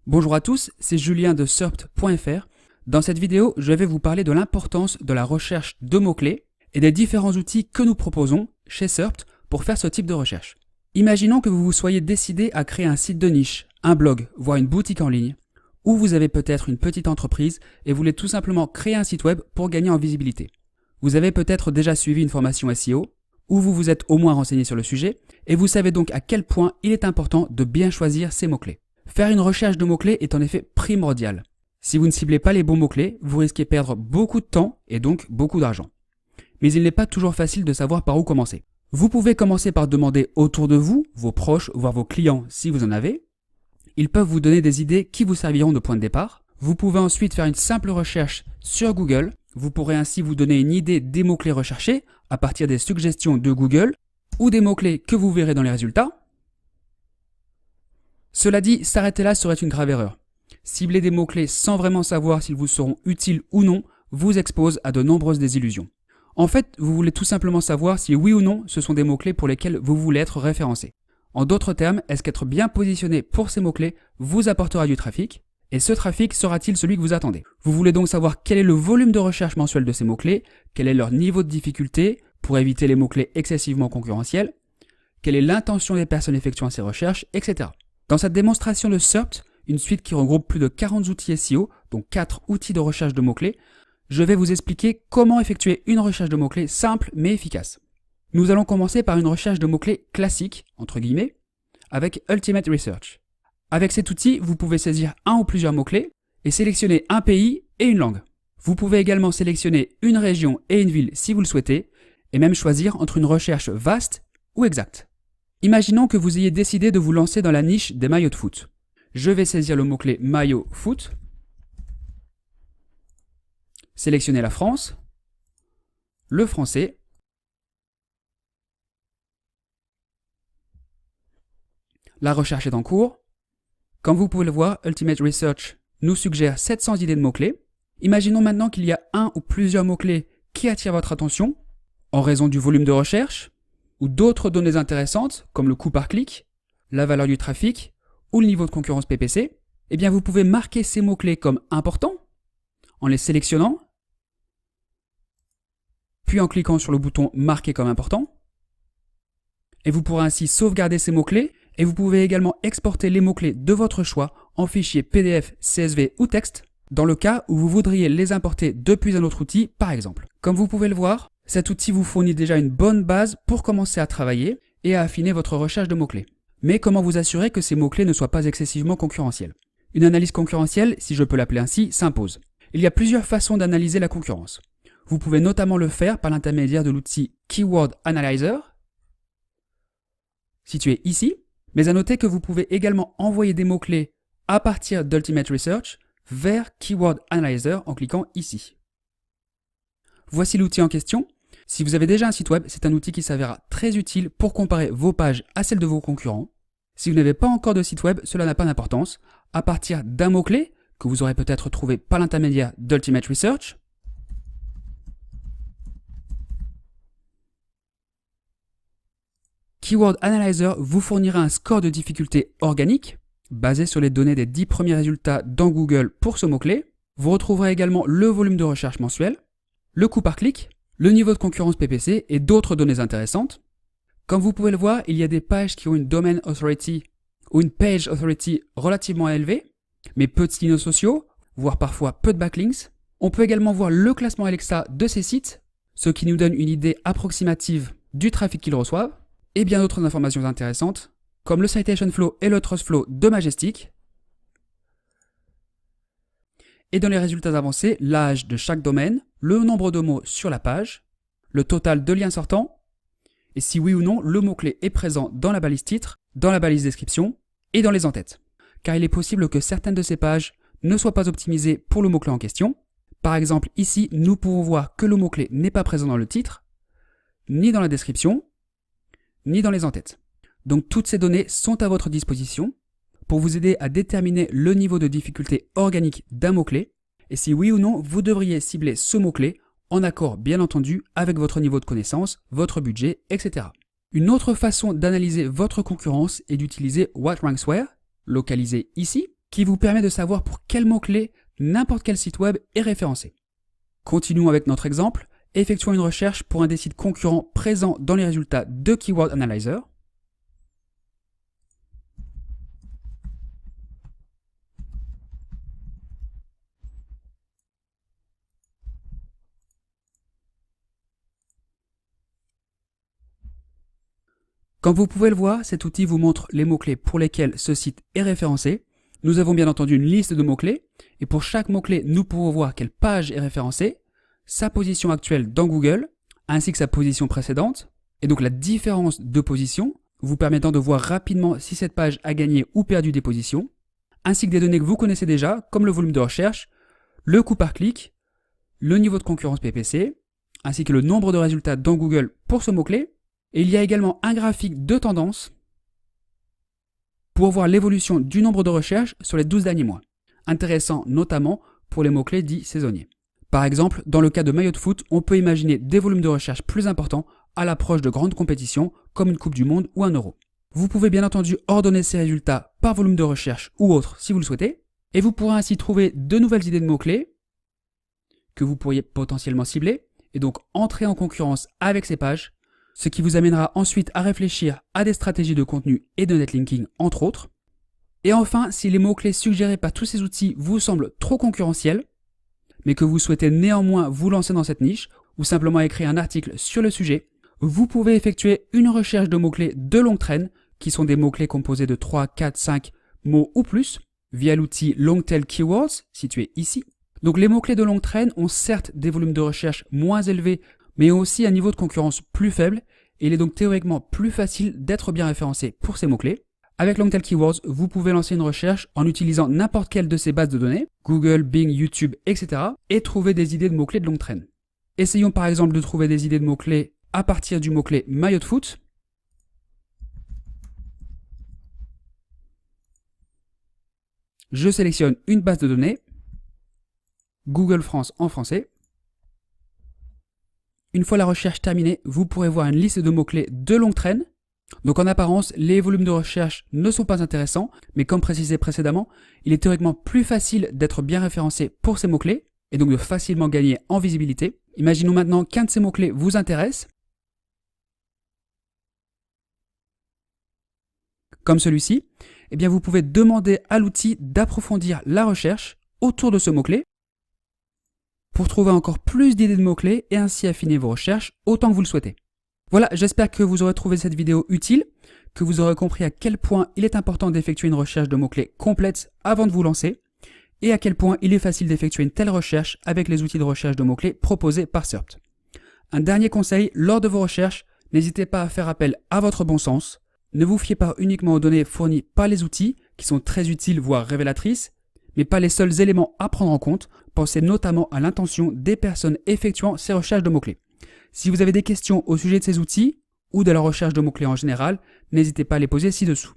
Bonjour à tous, c'est Julien de Surpt.fr. Dans cette vidéo, je vais vous parler de l'importance de la recherche de mots-clés et des différents outils que nous proposons chez Surpt pour faire ce type de recherche. Imaginons que vous vous soyez décidé à créer un site de niche, un blog, voire une boutique en ligne, ou vous avez peut-être une petite entreprise et voulez tout simplement créer un site web pour gagner en visibilité. Vous avez peut-être déjà suivi une formation SEO, ou vous vous êtes au moins renseigné sur le sujet, et vous savez donc à quel point il est important de bien choisir ces mots-clés. Faire une recherche de mots-clés est en effet primordial. Si vous ne ciblez pas les bons mots-clés, vous risquez de perdre beaucoup de temps et donc beaucoup d'argent. Mais il n'est pas toujours facile de savoir par où commencer. Vous pouvez commencer par demander autour de vous, vos proches, voire vos clients si vous en avez. Ils peuvent vous donner des idées qui vous serviront de point de départ. Vous pouvez ensuite faire une simple recherche sur Google. Vous pourrez ainsi vous donner une idée des mots-clés recherchés à partir des suggestions de Google ou des mots-clés que vous verrez dans les résultats. Cela dit, s'arrêter là serait une grave erreur. Cibler des mots-clés sans vraiment savoir s'ils vous seront utiles ou non vous expose à de nombreuses désillusions. En fait, vous voulez tout simplement savoir si oui ou non ce sont des mots-clés pour lesquels vous voulez être référencé. En d'autres termes, est-ce qu'être bien positionné pour ces mots-clés vous apportera du trafic? Et ce trafic sera-t-il celui que vous attendez? Vous voulez donc savoir quel est le volume de recherche mensuel de ces mots-clés, quel est leur niveau de difficulté pour éviter les mots-clés excessivement concurrentiels, quelle est l'intention des personnes effectuant ces recherches, etc. Dans cette démonstration de Surpt, une suite qui regroupe plus de 40 outils SEO, donc 4 outils de recherche de mots-clés, je vais vous expliquer comment effectuer une recherche de mots-clés simple mais efficace. Nous allons commencer par une recherche de mots-clés classique, entre guillemets, avec Ultimate Research. Avec cet outil, vous pouvez saisir un ou plusieurs mots-clés et sélectionner un pays et une langue. Vous pouvez également sélectionner une région et une ville si vous le souhaitez, et même choisir entre une recherche vaste ou exacte. Imaginons que vous ayez décidé de vous lancer dans la niche des maillots de foot. Je vais saisir le mot-clé maillot foot, sélectionner la France, le français, la recherche est en cours. Comme vous pouvez le voir, Ultimate Research nous suggère 700 idées de mots-clés. Imaginons maintenant qu'il y a un ou plusieurs mots-clés qui attirent votre attention en raison du volume de recherche ou d'autres données intéressantes comme le coût par clic, la valeur du trafic ou le niveau de concurrence PPC. Eh bien, vous pouvez marquer ces mots-clés comme importants en les sélectionnant, puis en cliquant sur le bouton Marquer comme important. Et vous pourrez ainsi sauvegarder ces mots-clés et vous pouvez également exporter les mots-clés de votre choix en fichier PDF, CSV ou texte dans le cas où vous voudriez les importer depuis un autre outil par exemple. Comme vous pouvez le voir, cet outil vous fournit déjà une bonne base pour commencer à travailler et à affiner votre recherche de mots-clés. Mais comment vous assurer que ces mots-clés ne soient pas excessivement concurrentiels? Une analyse concurrentielle, si je peux l'appeler ainsi, s'impose. Il y a plusieurs façons d'analyser la concurrence. Vous pouvez notamment le faire par l'intermédiaire de l'outil Keyword Analyzer, situé ici, mais à noter que vous pouvez également envoyer des mots-clés à partir d'Ultimate Research vers Keyword Analyzer en cliquant ici. Voici l'outil en question. Si vous avez déjà un site web, c'est un outil qui s'avérera très utile pour comparer vos pages à celles de vos concurrents. Si vous n'avez pas encore de site web, cela n'a pas d'importance. À partir d'un mot-clé que vous aurez peut-être trouvé par l'intermédiaire d'Ultimate Research, Keyword Analyzer vous fournira un score de difficulté organique basé sur les données des 10 premiers résultats dans Google pour ce mot-clé. Vous retrouverez également le volume de recherche mensuel, le coût par clic, le niveau de concurrence PPC et d'autres données intéressantes. Comme vous pouvez le voir, il y a des pages qui ont une Domain Authority ou une Page Authority relativement élevée, mais peu de signaux sociaux, voire parfois peu de backlinks. On peut également voir le classement Alexa de ces sites, ce qui nous donne une idée approximative du trafic qu'ils reçoivent, et bien d'autres informations intéressantes, comme le Citation Flow et le Trust Flow de Majestic. Et dans les résultats avancés, l'âge de chaque domaine, le nombre de mots sur la page, le total de liens sortants, et si oui ou non le mot-clé est présent dans la balise titre, dans la balise description et dans les en-têtes. Car il est possible que certaines de ces pages ne soient pas optimisées pour le mot-clé en question. Par exemple, ici, nous pouvons voir que le mot-clé n'est pas présent dans le titre, ni dans la description, ni dans les en-têtes. Donc toutes ces données sont à votre disposition pour vous aider à déterminer le niveau de difficulté organique d'un mot-clé et si oui ou non vous devriez cibler ce mot-clé en accord bien entendu avec votre niveau de connaissance, votre budget, etc. Une autre façon d'analyser votre concurrence est d'utiliser What Ranks Where, localisé ici, qui vous permet de savoir pour quel mot-clé n'importe quel site web est référencé. Continuons avec notre exemple. Effectuons une recherche pour un des sites concurrents présents dans les résultats de Keyword Analyzer. Comme vous pouvez le voir, cet outil vous montre les mots-clés pour lesquels ce site est référencé. Nous avons bien entendu une liste de mots-clés, et pour chaque mot-clé, nous pourrons voir quelle page est référencée, sa position actuelle dans Google, ainsi que sa position précédente, et donc la différence de position, vous permettant de voir rapidement si cette page a gagné ou perdu des positions, ainsi que des données que vous connaissez déjà, comme le volume de recherche, le coût par clic, le niveau de concurrence PPC, ainsi que le nombre de résultats dans Google pour ce mot-clé. Et il y a également un graphique de tendance pour voir l'évolution du nombre de recherches sur les 12 derniers mois, intéressant notamment pour les mots-clés dits saisonniers. Par exemple, dans le cas de maillot de foot, on peut imaginer des volumes de recherche plus importants à l'approche de grandes compétitions comme une Coupe du Monde ou un Euro. Vous pouvez bien entendu ordonner ces résultats par volume de recherche ou autre si vous le souhaitez, et vous pourrez ainsi trouver de nouvelles idées de mots-clés que vous pourriez potentiellement cibler, et donc entrer en concurrence avec ces pages, ce qui vous amènera ensuite à réfléchir à des stratégies de contenu et de netlinking entre autres. Et enfin, si les mots-clés suggérés par tous ces outils vous semblent trop concurrentiels, mais que vous souhaitez néanmoins vous lancer dans cette niche, ou simplement écrire un article sur le sujet, vous pouvez effectuer une recherche de mots-clés de longue traîne, qui sont des mots-clés composés de 3, 4, 5 mots ou plus, via l'outil Longtail Keywords, situé ici. Donc les mots-clés de longue traîne ont certes des volumes de recherche moins élevés, mais aussi un niveau de concurrence plus faible, et il est donc théoriquement plus facile d'être bien référencé pour ces mots-clés. Avec Longtail Keywords, vous pouvez lancer une recherche en utilisant n'importe quelle de ces bases de données, Google, Bing, YouTube, etc., et trouver des idées de mots-clés de longue traîne. Essayons par exemple de trouver des idées de mots-clés à partir du mot-clé maillot de foot. Je sélectionne une base de données, Google France en français. Une fois la recherche terminée, vous pourrez voir une liste de mots-clés de longue traîne. Donc en apparence, les volumes de recherche ne sont pas intéressants, mais comme précisé précédemment, il est théoriquement plus facile d'être bien référencé pour ces mots-clés, et donc de facilement gagner en visibilité. Imaginons maintenant qu'un de ces mots-clés vous intéresse, comme celui-ci. Eh bien vous pouvez demander à l'outil d'approfondir la recherche autour de ce mot-clé, pour trouver encore plus d'idées de mots-clés et ainsi affiner vos recherches autant que vous le souhaitez. Voilà, j'espère que vous aurez trouvé cette vidéo utile, que vous aurez compris à quel point il est important d'effectuer une recherche de mots-clés complète avant de vous lancer, et à quel point il est facile d'effectuer une telle recherche avec les outils de recherche de mots-clés proposés par SERPT. Un dernier conseil, lors de vos recherches, n'hésitez pas à faire appel à votre bon sens. Ne vous fiez pas uniquement aux données fournies par les outils, qui sont très utiles voire révélatrices, mais pas les seuls éléments à prendre en compte. Pensez notamment à l'intention des personnes effectuant ces recherches de mots-clés. Si vous avez des questions au sujet de ces outils ou de la recherche de mots-clés en général, n'hésitez pas à les poser ci-dessous.